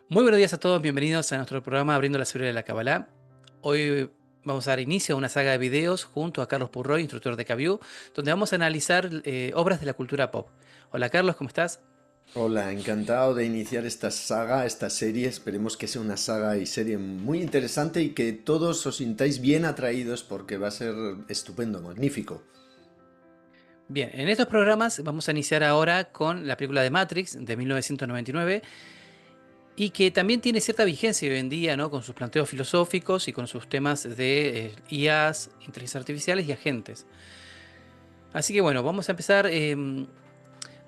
Muy buenos días a todos, bienvenidos a nuestro programa Abriendo la Sabiduría de la Kabbalah. Hoy vamos a dar inicio a una saga de videos junto a Carlos Purroy, instructor de Kabiú, donde vamos a analizar obras de la cultura pop. Hola Carlos, ¿cómo estás? Hola, encantado de iniciar esta saga, esta serie. Esperemos que sea una saga y serie muy interesante y que todos os sintáis bien atraídos porque va a ser estupendo, magnífico. Bien, en estos programas vamos a iniciar ahora con la película de Matrix de 1999 y que también tiene cierta vigencia hoy en día, ¿no? Con sus planteos filosóficos y con sus temas de IAs, inteligencias artificiales y agentes. Así que bueno, vamos a empezar.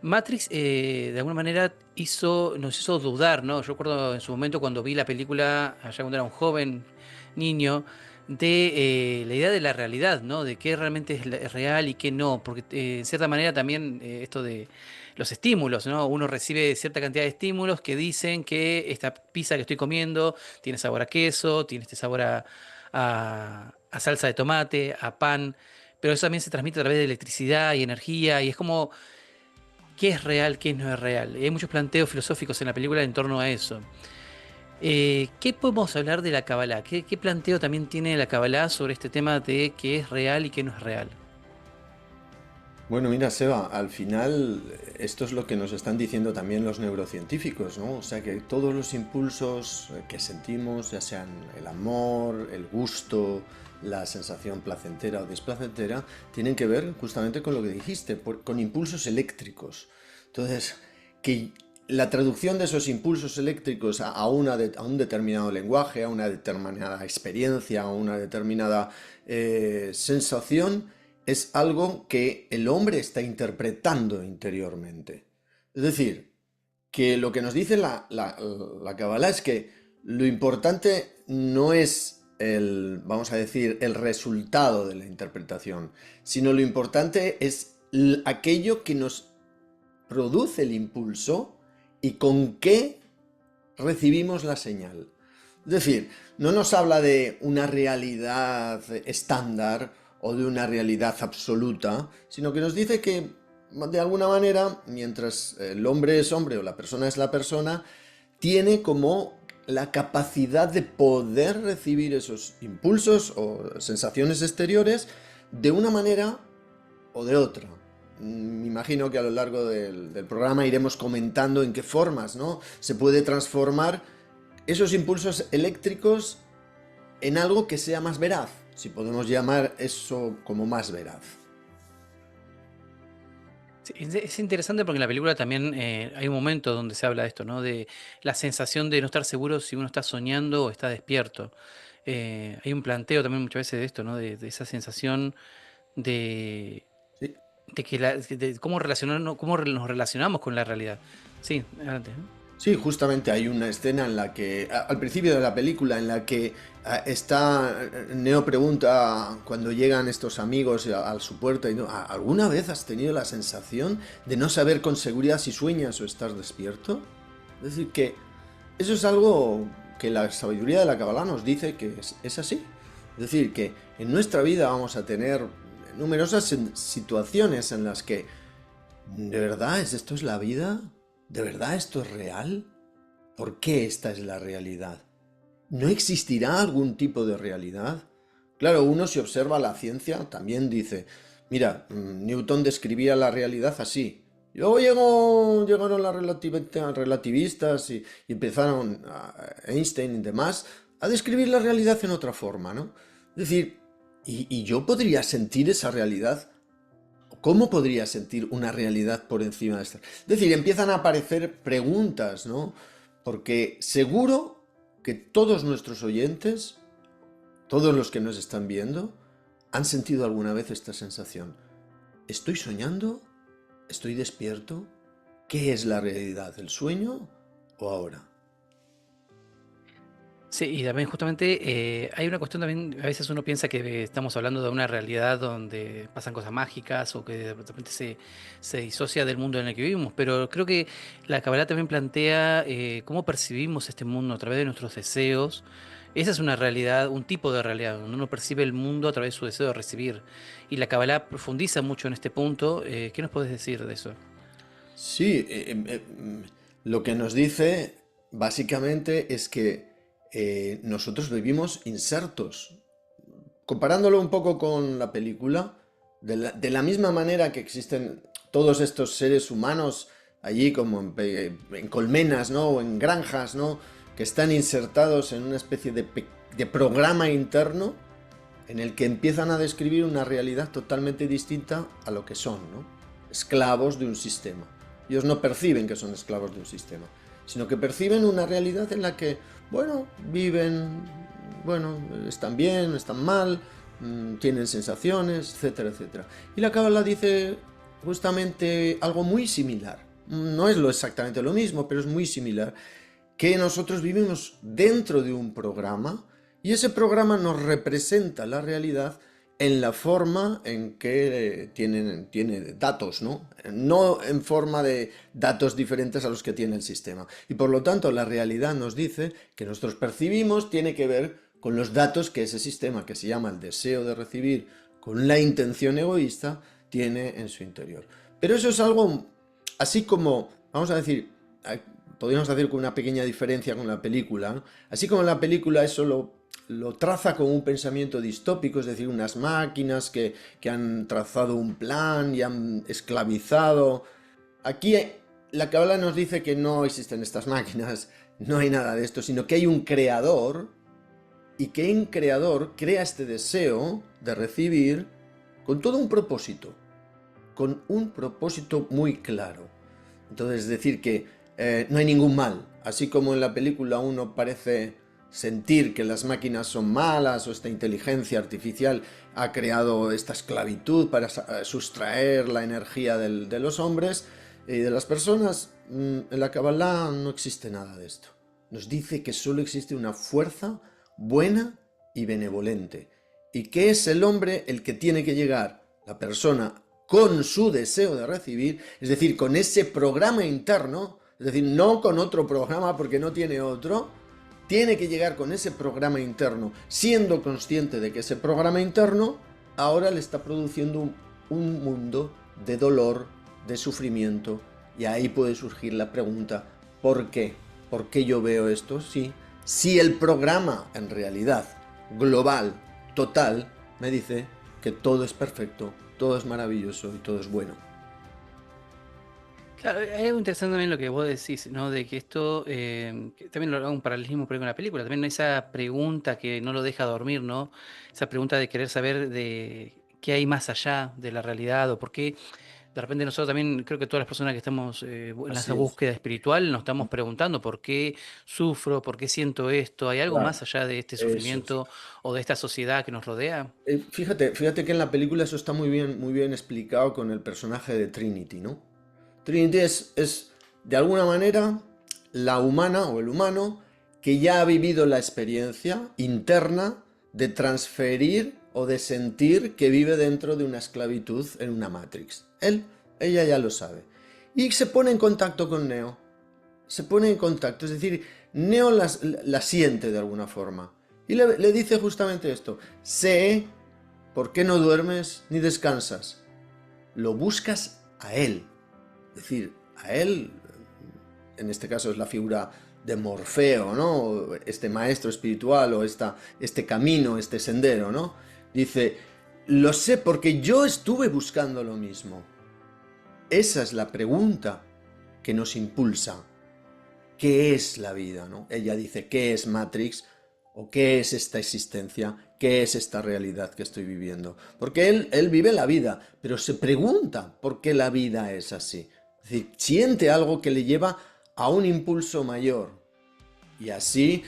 Matrix, de alguna manera, nos hizo dudar, ¿no? Yo recuerdo en su momento cuando vi la película, allá cuando era un joven niño, de la idea de la realidad, ¿no? De qué realmente es real y qué no. Porque, en cierta manera, también esto de los estímulos, ¿no? Uno recibe cierta cantidad de estímulos que dicen que esta pizza que estoy comiendo tiene sabor a queso, tiene este sabor a salsa de tomate, a pan. Pero eso también se transmite a través de electricidad y energía, y es como qué es real, qué no es real. Hay muchos planteos filosóficos en la película en torno a eso. ¿Qué podemos hablar de la Kabbalah? ¿Qué planteo también tiene la Kabbalah sobre este tema de qué es real y qué no es real? Bueno, mira, Seba, al final esto es lo que nos están diciendo también los neurocientíficos, ¿no? O sea que todos los impulsos que sentimos, ya sean el amor, el gusto, la sensación placentera o desplacentera, tienen que ver justamente con lo que dijiste, con impulsos eléctricos. Entonces, que la traducción de esos impulsos eléctricos a un determinado lenguaje, a una determinada experiencia, a una determinada sensación, es algo que el hombre está interpretando interiormente. Es decir, que lo que nos dice la Kabbalah es que lo importante no es vamos a decir, el resultado de la interpretación, sino lo importante es aquello que nos produce el impulso y con qué recibimos la señal. Es decir, no nos habla de una realidad estándar o de una realidad absoluta, sino que nos dice que de alguna manera, mientras el hombre es hombre o la persona es la persona, tiene como la capacidad de poder recibir esos impulsos o sensaciones exteriores de una manera o de otra. Me imagino que a lo largo del programa iremos comentando en qué formas, ¿no? Se puede transformar esos impulsos eléctricos en algo que sea más veraz, si podemos llamar eso como más veraz. Sí, es interesante porque en la película también hay un momento donde se habla de esto, ¿no? De la sensación de no estar seguro si uno está soñando o está despierto. Hay un planteo también muchas veces de esto, ¿no? De esa sensación de, Sí, de que de cómo nos relacionamos con la realidad. Sí, adelante. ¿No? sí, justamente hay una escena en la que, al principio de la película, en la que está, Neo pregunta cuando llegan estos amigos a su puerta, y no, ¿alguna vez has tenido la sensación de no saber con seguridad si sueñas o estás despierto? Es decir, que eso es algo que la sabiduría de la Kabbalah nos dice que es así. Es decir, que en nuestra vida vamos a tener numerosas situaciones en las que, ¿de verdad esto es la vida? ¿De verdad esto es real? ¿Por qué esta es la realidad? ¿No existirá algún tipo de realidad? Claro, uno si observa la ciencia también dice, mira, Newton describía la realidad así. Luego llegaron las relativistas y empezaron Einstein y demás a describir la realidad en otra forma, ¿no? Es decir, y yo podría sentir esa realidad. ¿Cómo podría sentir una realidad por encima de esta? Es decir, empiezan a aparecer preguntas, ¿no? Porque seguro que todos nuestros oyentes, todos los que nos están viendo, han sentido alguna vez esta sensación. ¿Estoy soñando? ¿Estoy despierto? ¿Qué es la realidad? ¿El sueño o ahora? Sí, y también justamente hay una cuestión también, a veces uno piensa que estamos hablando de una realidad donde pasan cosas mágicas o que de repente se disocia del mundo en el que vivimos, pero creo que la Kabbalah también plantea cómo percibimos este mundo a través de nuestros deseos. Esa es una realidad, un tipo de realidad, donde uno percibe el mundo a través de su deseo de recibir. Y la Kabbalah profundiza mucho en este punto. ¿Qué nos puedes decir de eso? Sí, lo que nos dice básicamente es que nosotros vivimos insertos. Comparándolo un poco con la película, de la misma manera que existen todos estos seres humanos allí como en colmenas, ¿no? O en granjas, ¿no? Que están insertados en una especie de programa interno en el que empiezan a describir una realidad totalmente distinta a lo que son, ¿no? Esclavos de un sistema. Ellos no perciben que son esclavos de un sistema, sino que perciben una realidad en la que, bueno, viven, bueno, están bien, están mal, tienen sensaciones, etcétera, etcétera. Y la Cábala dice justamente algo muy similar. No es exactamente lo mismo, pero es muy similar, que nosotros vivimos dentro de un programa y ese programa nos representa la realidad en la forma en que tiene datos, ¿no? No en forma de datos diferentes a los que tiene el sistema. Y por lo tanto, la realidad nos dice que nosotros percibimos tiene que ver con los datos que ese sistema, que se llama el deseo de recibir, con la intención egoísta, tiene en su interior. Pero eso es algo así como, vamos a decir, podríamos decir con una pequeña diferencia con la película, ¿no? Así como en la película eso lo traza con un pensamiento distópico, es decir, unas máquinas que han trazado un plan y han esclavizado. Aquí la Cábala nos dice que no existen estas máquinas, no hay nada de esto, sino que hay un creador y que un creador crea este deseo de recibir con todo un propósito, con un propósito muy claro. Entonces, es decir, que no hay ningún mal. Así como en la película uno parece sentir que las máquinas son malas o esta inteligencia artificial ha creado esta esclavitud para sustraer la energía de los hombres y de las personas, en la Kabbalah no existe nada de esto. Nos dice que solo existe una fuerza buena y benevolente y que es el hombre el que tiene que llegar, la persona, con su deseo de recibir, es decir, con ese programa interno, es decir, no con otro programa porque no tiene otro, tiene que llegar con ese programa interno, siendo consciente de que ese programa interno ahora le está produciendo un mundo de dolor, de sufrimiento, y ahí puede surgir la pregunta, ¿por qué? ¿Por qué yo veo esto? Sí, si el programa en realidad global, total, me dice que todo es perfecto, todo es maravilloso y todo es bueno. Claro, hay algo interesante también lo que vos decís, ¿no? De que esto, que también lo hago un paralelismo por ahí con la película, también esa pregunta que no lo deja dormir, ¿no? Esa pregunta de querer saber de qué hay más allá de la realidad o por qué de repente nosotros también, creo que todas las personas que estamos en esa Así es. búsqueda espiritual nos estamos preguntando por qué sufro, por qué siento esto, ¿hay algo más Claro, allá de este eso es. sufrimiento o de esta sociedad que nos rodea? Fíjate que en la película eso está muy bien explicado con el personaje de Trinity, ¿no? Trinity es, de alguna manera, la humana o el humano que ya ha vivido la experiencia interna de transferir o de sentir que vive dentro de una esclavitud en una Matrix. Ella ya lo sabe. Y se pone en contacto con Neo. Se pone en contacto, es decir, Neo la siente de alguna forma. Y le dice justamente esto, sé por qué no duermes ni descansas. Lo buscas a él. Es decir, a él, en este caso es la figura de Morfeo, ¿no? Este maestro espiritual o este camino, este sendero, ¿no? Dice, lo sé porque yo estuve buscando lo mismo. Esa es la pregunta que nos impulsa. ¿Qué es la vida? ¿No? Ella dice, ¿qué es Matrix? ¿O qué es esta existencia? ¿Qué es esta realidad que estoy viviendo? Porque él vive la vida, pero se pregunta por qué la vida es así. Es decir, siente algo que le lleva a un impulso mayor. Y así,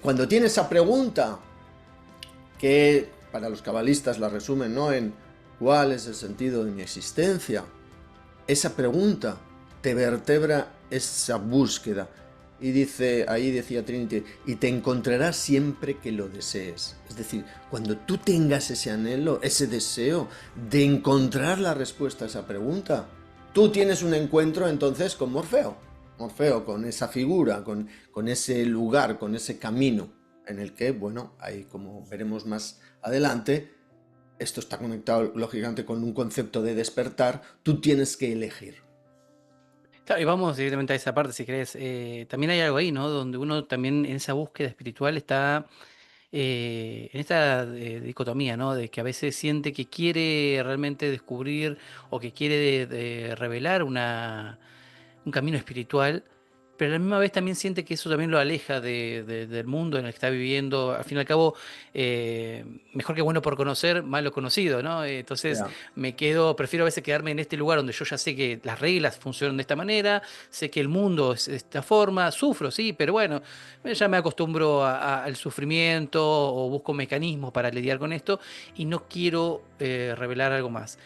cuando tiene esa pregunta, que para los cabalistas la resumen, ¿no? En ¿cuál es el sentido de mi existencia? Esa pregunta te vertebra esa búsqueda. Y dice, ahí decía Trinity, y te encontrarás siempre que lo desees. Es decir, cuando tú tengas ese anhelo, ese deseo de encontrar la respuesta a esa pregunta, tú tienes un encuentro entonces con Morfeo. Morfeo, con esa figura, con ese lugar, con ese camino en el que, bueno, ahí como veremos más adelante, esto está conectado lógicamente con un concepto de despertar, tú tienes que elegir. Claro, y vamos directamente a esa parte, si querés. También hay algo ahí, ¿no? Donde uno también en esa búsqueda espiritual está en esta dicotomía, ¿no? De que a veces siente que quiere realmente descubrir o que quiere revelar un camino espiritual, pero a la misma vez también siente que eso también lo aleja del mundo en el que está viviendo. Al fin y al cabo, eh, mejor que bueno por conocer, malo conocido, ¿no? Entonces Ya. prefiero a veces quedarme en este lugar donde yo ya sé que las reglas funcionan de esta manera, sé que el mundo es de esta forma, sufro, sí, pero bueno, ya me acostumbro al sufrimiento o busco mecanismos para lidiar con esto y no quiero revelar algo más.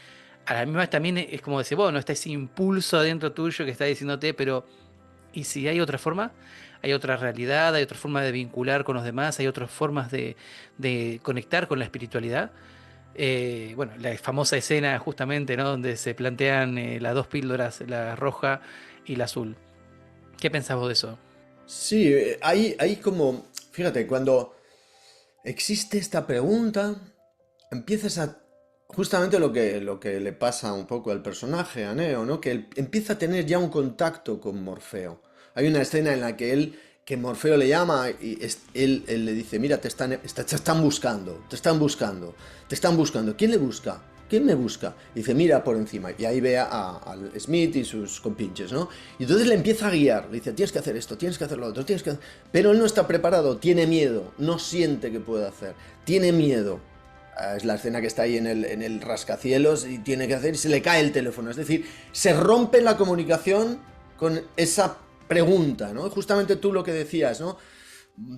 A la misma vez también es como decir, bueno, está ese impulso adentro tuyo que está diciéndote, pero ¿y si hay otra forma? Hay otra realidad, hay otra forma de vincular con los demás, hay otras formas de conectar con la espiritualidad. Bueno, la famosa escena justamente, ¿no? Donde se plantean las dos píldoras, la roja y la azul. ¿Qué pensás vos de eso? Sí, hay como, fíjate, cuando existe esta pregunta, empiezas a, justamente lo que le pasa un poco al personaje, a Neo, ¿no? Que él empieza a tener ya un contacto con Morfeo. Hay una escena en la que Morfeo le llama y él le dice, mira, te están buscando, te están buscando, te están buscando. ¿Quién le busca? ¿Quién me busca? Y dice, mira por encima. Y ahí ve al Smith y sus compinches, ¿no? Y entonces le empieza a guiar. Le dice, tienes que hacer esto, tienes que hacer lo otro, tienes que... Pero él no está preparado, tiene miedo, no siente que puede hacer, tiene miedo. Es la escena que está ahí en el rascacielos y tiene que hacer y se le cae el teléfono. Es decir, se rompe la comunicación con esa pregunta, ¿no? Justamente tú lo que decías, ¿no?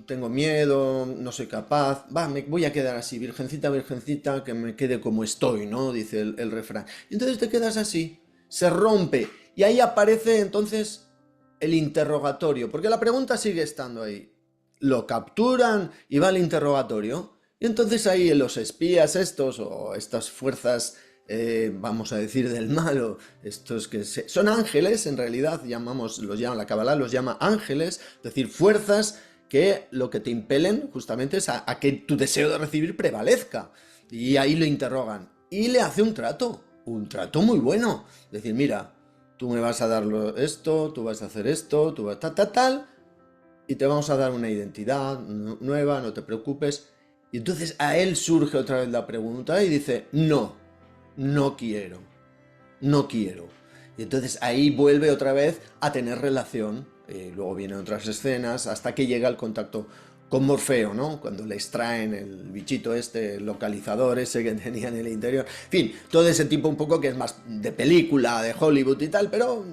Tengo miedo, no soy capaz, va, me voy a quedar así, virgencita, virgencita, que me quede como estoy, ¿no? Dice el refrán. Y entonces te quedas así, se rompe, y ahí aparece entonces el interrogatorio, porque la pregunta sigue estando ahí. Lo capturan y va al interrogatorio, y entonces ahí los espías estos, o estas fuerzas, vamos a decir, del malo, estos son ángeles, en realidad, los llama la Kabbalah, los llama ángeles, es decir, fuerzas que lo que te impelen justamente es a que tu deseo de recibir prevalezca. Y ahí lo interrogan. Y le hace un trato muy bueno. Es decir, mira, tú me vas a dar esto, tú vas a hacer esto, tú vas a tal, y te vamos a dar una identidad nueva, no te preocupes. Y entonces a él surge otra vez la pregunta y dice, no, no quiero, no quiero. Y entonces ahí vuelve otra vez a tener relación. Luego vienen otras escenas hasta que llega el contacto con Morfeo, ¿no? Cuando le extraen el bichito este, el localizador ese que tenía en el interior. En fin, todo ese tipo un poco que es más de película, de Hollywood y tal, pero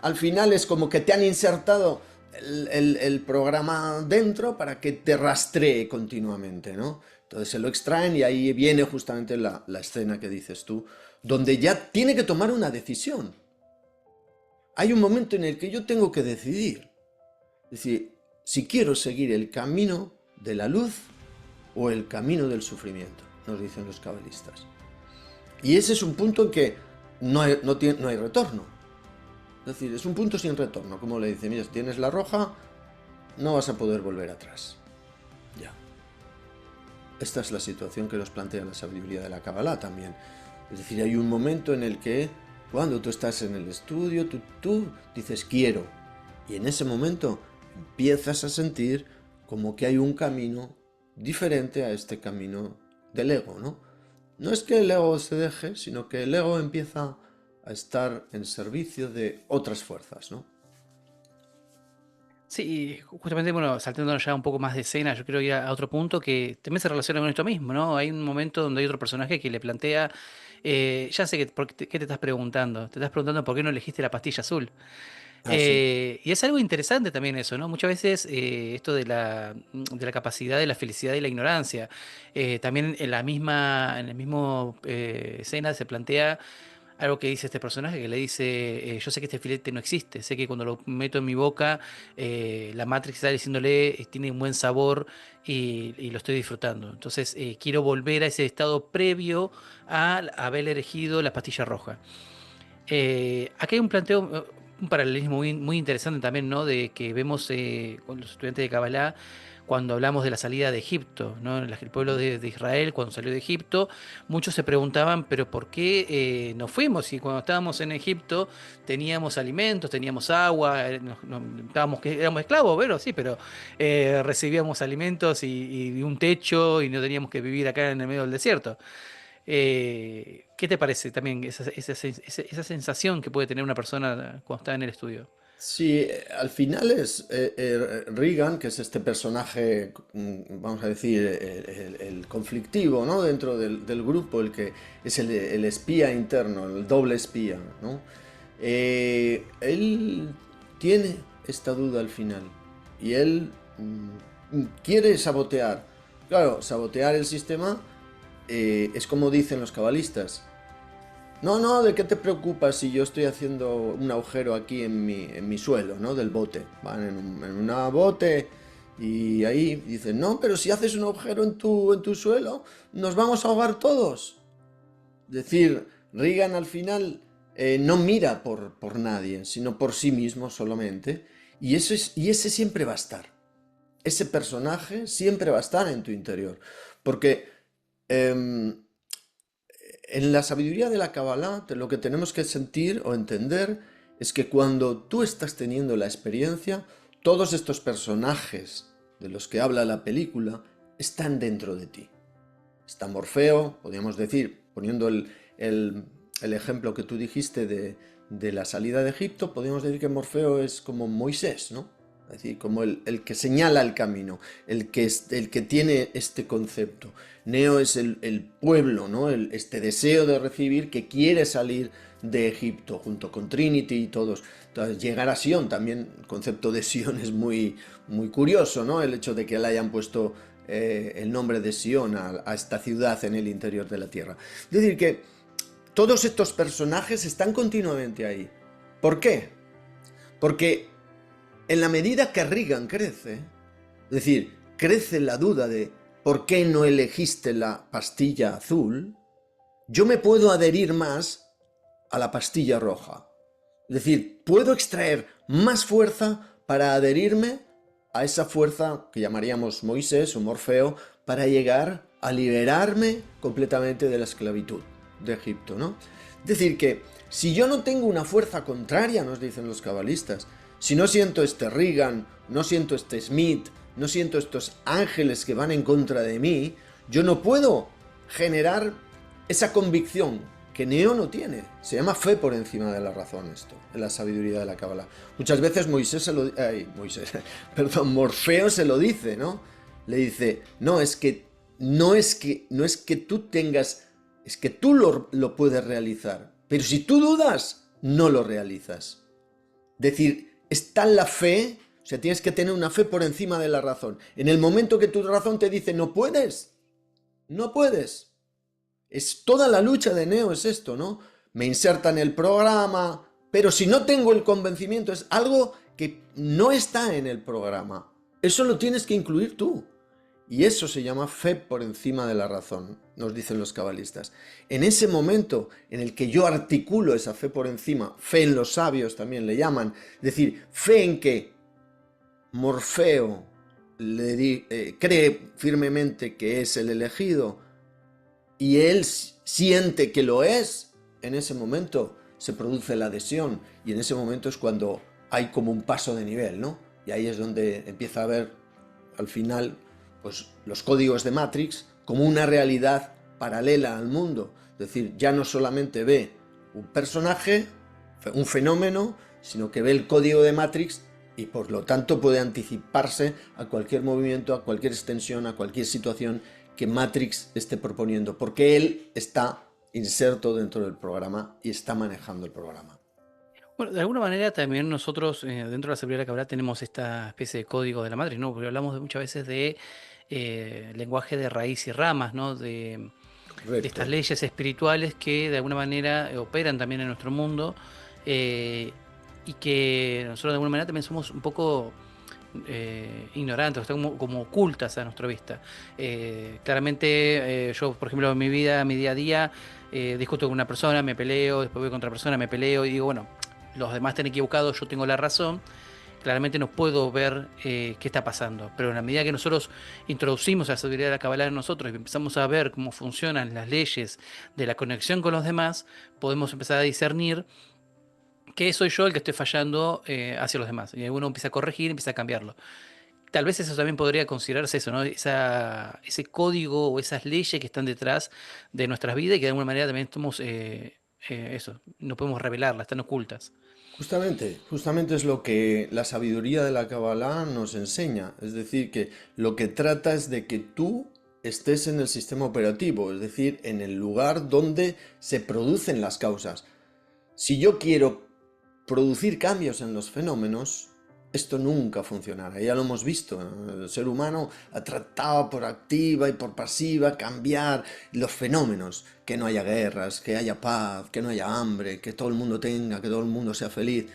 al final es como que te han insertado el programa dentro para que te rastree continuamente, ¿no? Entonces se lo extraen y ahí viene justamente la escena que dices tú, donde ya tiene que tomar una decisión. Hay un momento en el que yo tengo que decidir. Es decir, si quiero seguir el camino de la luz o el camino del sufrimiento, nos dicen los cabalistas. Y ese es un punto en que no hay retorno. Es decir, es un punto sin retorno. Como le dice, mira, si tienes la roja, no vas a poder volver atrás. Ya. Esta es la situación que nos plantea la sabiduría de la Kabbalah también. Es decir, hay un momento en el que cuando tú estás en el estudio, tú dices quiero. Y en ese momento empiezas a sentir como que hay un camino diferente a este camino del ego, ¿no? No es que el ego se deje, sino que el ego empieza a estar en servicio de otras fuerzas, ¿no? Sí, justamente, bueno, saltándonos ya un poco más de escena, yo quiero ir a otro punto que también se relaciona con esto mismo, ¿no? Hay un momento donde hay otro personaje que le plantea, ya sé qué te estás preguntando, te estás preguntando por qué no elegiste la pastilla azul. Ah, sí. Y es algo interesante también eso, ¿no? Muchas veces esto de la capacidad de la felicidad y la ignorancia. También en la misma escena se plantea algo que dice este personaje, que le dice, yo sé que este filete no existe, sé que cuando lo meto en mi boca, la Matrix está diciéndole, tiene un buen sabor y lo estoy disfrutando. Entonces, quiero volver a ese estado previo a haber elegido la pastilla roja. Aquí hay un planteo, un paralelismo muy interesante también, ¿no? De que vemos con los estudiantes de Kabbalah cuando hablamos de la salida de Egipto, ¿no? El pueblo de Israel, cuando salió de Egipto, muchos se preguntaban, pero ¿por qué nos fuimos? Si cuando estábamos en Egipto teníamos alimentos, teníamos agua, éramos esclavos, bueno, sí, pero recibíamos alimentos y un techo y no teníamos que vivir acá en el medio del desierto. ¿Qué te parece también esa sensación que puede tener una persona cuando está en el estudio? Sí, al final es Reagan, que es este personaje, vamos a decir, el conflictivo, ¿no? Dentro del grupo, el que es el espía interno, el doble espía, ¿no? Él tiene esta duda al final y él quiere sabotear. Claro, sabotear el sistema es como dicen los cabalistas. No, no, ¿de qué te preocupas si yo estoy haciendo un agujero aquí en mi suelo, ¿no? Del bote. Van en una bote y ahí dicen, no, pero si haces un agujero en tu suelo, nos vamos a ahogar todos. Es decir, Reagan al final no mira por nadie, sino por sí mismo solamente. Y ese siempre va a estar. Ese personaje siempre va a estar en tu interior. Porque em, en la sabiduría de la Kabbalah, lo que tenemos que sentir o entender es que cuando tú estás teniendo la experiencia, todos estos personajes de los que habla la película están dentro de ti. Está Morfeo, podríamos decir, poniendo el ejemplo que tú dijiste de la salida de Egipto, podríamos decir que Morfeo es como Moisés, ¿no? Es decir, como el que señala el camino, el que tiene este concepto. Neo es el pueblo, ¿no? Este deseo de recibir que quiere salir de Egipto, junto con Trinity y todos. Entonces, llegar a Sion, también el concepto de Sion es muy, muy curioso, ¿no? El hecho de que le hayan puesto el nombre de Sion a esta ciudad en el interior de la Tierra. Es decir, que todos estos personajes están continuamente ahí. ¿Por qué? Porque en la medida que Reagan crece, es decir, crece la duda de ¿por qué no elegiste la pastilla azul? Yo me puedo adherir más a la pastilla roja. Es decir, puedo extraer más fuerza para adherirme a esa fuerza que llamaríamos Moisés o Morfeo para llegar a liberarme completamente de la esclavitud de Egipto, ¿no? Es decir, que si yo no tengo una fuerza contraria, nos dicen los cabalistas, si no siento este Reagan, no siento este Smith, no siento estos ángeles que van en contra de mí, yo no puedo generar esa convicción que Neo no tiene. Se llama fe por encima de la razón esto, en la sabiduría de la Cábala. Muchas veces Morfeo se lo dice, ¿no? Le dice, no es que tú tengas, es que tú lo puedes realizar, pero si tú dudas, no lo realizas. Decir, está en la fe, o sea, tienes que tener una fe por encima de la razón. En el momento que tu razón te dice no puedes, no puedes. Es toda la lucha de Neo, es esto, ¿no? Me inserta en el programa, pero si no tengo el convencimiento, es algo que no está en el programa. Eso lo tienes que incluir tú. Y eso se llama fe por encima de la razón, nos dicen los cabalistas. En ese momento en el que yo articulo esa fe por encima, fe en los sabios también le llaman, es decir, fe en que Morfeo cree firmemente que es el elegido y él siente que lo es, en ese momento se produce la adhesión y en ese momento es cuando hay como un paso de nivel, ¿no? Y ahí es donde empieza a haber, al final, pues los códigos de Matrix como una realidad paralela al mundo. Es decir, ya no solamente ve un personaje, un fenómeno, sino que ve el código de Matrix y por lo tanto puede anticiparse a cualquier movimiento, a cualquier extensión, a cualquier situación que Matrix esté proponiendo, porque él está inserto dentro del programa y está manejando el programa. Bueno, de alguna manera también nosotros dentro de la seguridad que habrá tenemos esta especie de código de la matriz, ¿no? Porque hablamos muchas veces de lenguaje de raíz y ramas, ¿no? De estas Correcto. leyes espirituales que de alguna manera operan también en nuestro mundo eh, y que nosotros de alguna manera también somos un poco ignorantes, están como ocultas a nuestra vista. Claramente yo, por ejemplo, en mi vida, mi día a día, discuto con una persona, me peleo, después voy con otra persona, me peleo y digo, bueno, los demás están equivocados, yo tengo la razón. claramente no puedo ver qué está pasando, pero en la medida que nosotros introducimos la sabiduría de la Kabbalah en nosotros y empezamos a ver cómo funcionan las leyes de la conexión con los demás, podemos empezar a discernir que soy yo el que estoy fallando hacia los demás. Y uno empieza a corregir, empieza a cambiarlo. Tal vez eso también podría considerarse eso, ¿no? Ese código o esas leyes que están detrás de nuestras vidas y que de alguna manera también estamos, eso, no podemos revelarlas, están ocultas. Justamente es lo que la sabiduría de la Kabbalah nos enseña. Es decir, que lo que trata es de que tú estés en el sistema operativo, es decir, en el lugar donde se producen las causas. Si yo quiero producir cambios en los fenómenos, esto nunca funcionará. Ya lo hemos visto. El ser humano ha tratado por activa y por pasiva cambiar los fenómenos. Que no haya guerras, que haya paz, que no haya hambre, que todo el mundo tenga, que todo el mundo sea feliz.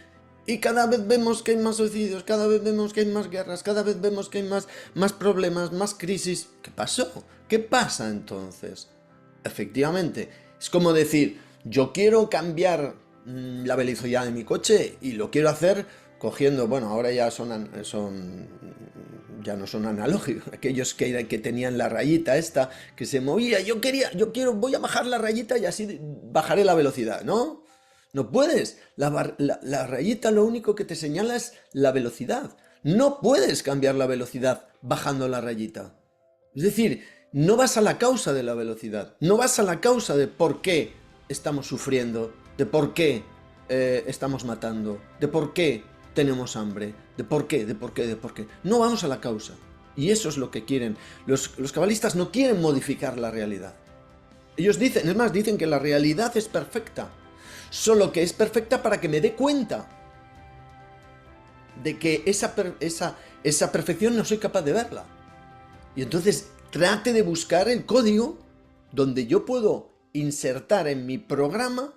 Y cada vez vemos que hay más suicidios, cada vez vemos que hay más guerras, cada vez vemos que hay más problemas, más crisis. ¿Qué pasó? ¿Qué pasa entonces? Efectivamente, es como decir, yo quiero cambiar la velocidad de mi coche y lo quiero hacer cogiendo, bueno, ahora ya ya no son analógicos, aquellos que tenían la rayita esta que se movía, voy a bajar la rayita y así bajaré la velocidad, ¿no? No puedes, la rayita lo único que te señala es la velocidad, no puedes cambiar la velocidad bajando la rayita. Es decir, no vas a la causa de la velocidad, no vas a la causa de por qué estamos sufriendo, de por qué estamos matando, de por qué tenemos hambre, de por qué, de por qué, de por qué. No vamos a la causa. Y eso es lo que quieren. Los cabalistas no quieren modificar la realidad. Ellos dicen, es más, dicen que la realidad es perfecta. Solo que es perfecta para que me dé cuenta de que esa perfección no soy capaz de verla. Y entonces trate de buscar el código donde yo puedo insertar en mi programa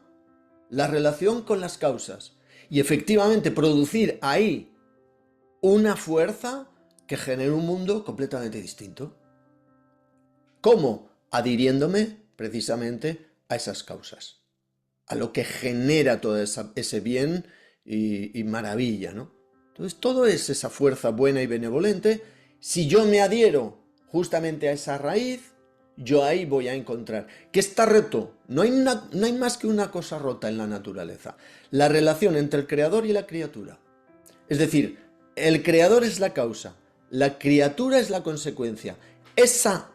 la relación con las causas y efectivamente producir ahí una fuerza que genere un mundo completamente distinto. ¿Cómo? Adhiriéndome precisamente a esas causas, a lo que genera todo ese bien y maravilla, ¿no? Entonces todo es esa fuerza buena y benevolente. Si yo me adhiero justamente a esa raíz, yo ahí voy a encontrar que está roto. No hay más que una cosa rota en la naturaleza. La relación entre el creador y la criatura. Es decir, el creador es la causa, la criatura es la consecuencia. Esa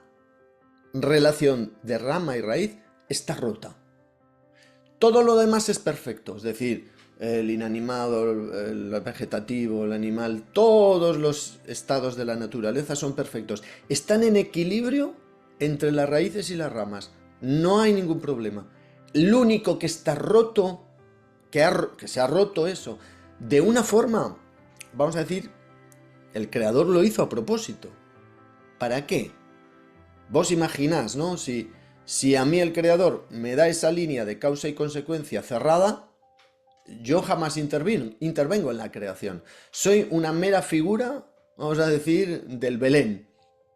relación de rama y raíz está rota. Todo lo demás es perfecto, es decir, el inanimado, el vegetativo, el animal, todos los estados de la naturaleza son perfectos. Están en equilibrio entre las raíces y las ramas. No hay ningún problema. Lo único que está roto, que se ha roto eso, de una forma, vamos a decir, el creador lo hizo a propósito. ¿Para qué? Vos imaginás, ¿no? Si a mí el creador me da esa línea de causa y consecuencia cerrada, yo jamás intervengo en la creación. Soy una mera figura, vamos a decir, del Belén.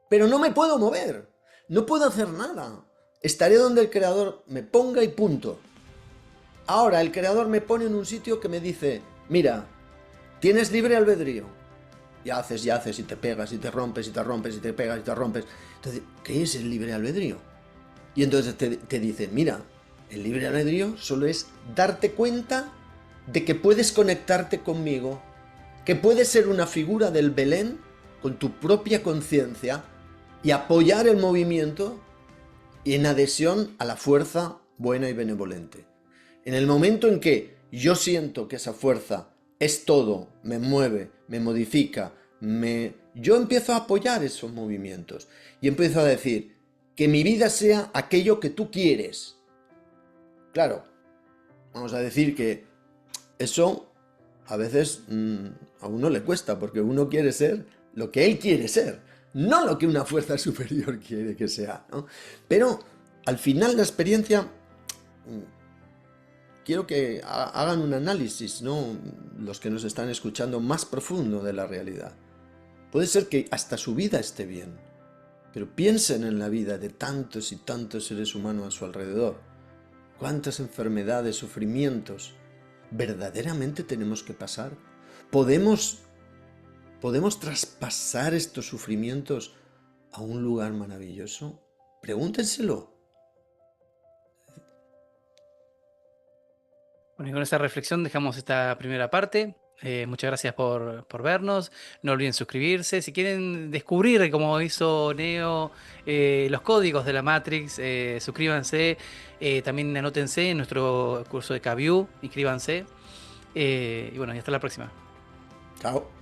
Pero no me puedo mover. No puedo hacer nada. Estaré donde el creador me ponga y punto. Ahora el creador me pone en un sitio que me dice, mira, tienes libre albedrío. Y haces, y te pegas, y te rompes, y te rompes, y te pegas, y te rompes. Entonces, ¿qué es el libre albedrío? Y entonces te dice, mira, el libre albedrío solo es darte cuenta de que puedes conectarte conmigo, que puedes ser una figura del Belén con tu propia conciencia y apoyar el movimiento en adhesión a la fuerza buena y benevolente. En el momento en que yo siento que esa fuerza es todo, me mueve, me modifica, yo empiezo a apoyar esos movimientos y empiezo a decir que mi vida sea aquello que tú quieres. Claro, vamos a decir que eso a veces a uno le cuesta porque uno quiere ser lo que él quiere ser, no lo que una fuerza superior quiere que sea, ¿no? Pero al final la experiencia, quiero que hagan un análisis, ¿no? Los que nos están escuchando, más profundo de la realidad. Puede ser que hasta su vida esté bien, pero piensen en la vida de tantos y tantos seres humanos a su alrededor. ¿Cuántas enfermedades, sufrimientos verdaderamente tenemos que pasar? ¿Podemos ¿Podemos traspasar estos sufrimientos a un lugar maravilloso? Pregúntenselo. Bueno, y con esta reflexión dejamos esta primera parte. Muchas gracias por vernos. No olviden suscribirse. Si quieren descubrir, como hizo Neo, los códigos de la Matrix, suscríbanse. También anótense en nuestro curso de K-View. Inscríbanse. Y bueno, y hasta la próxima. Chao.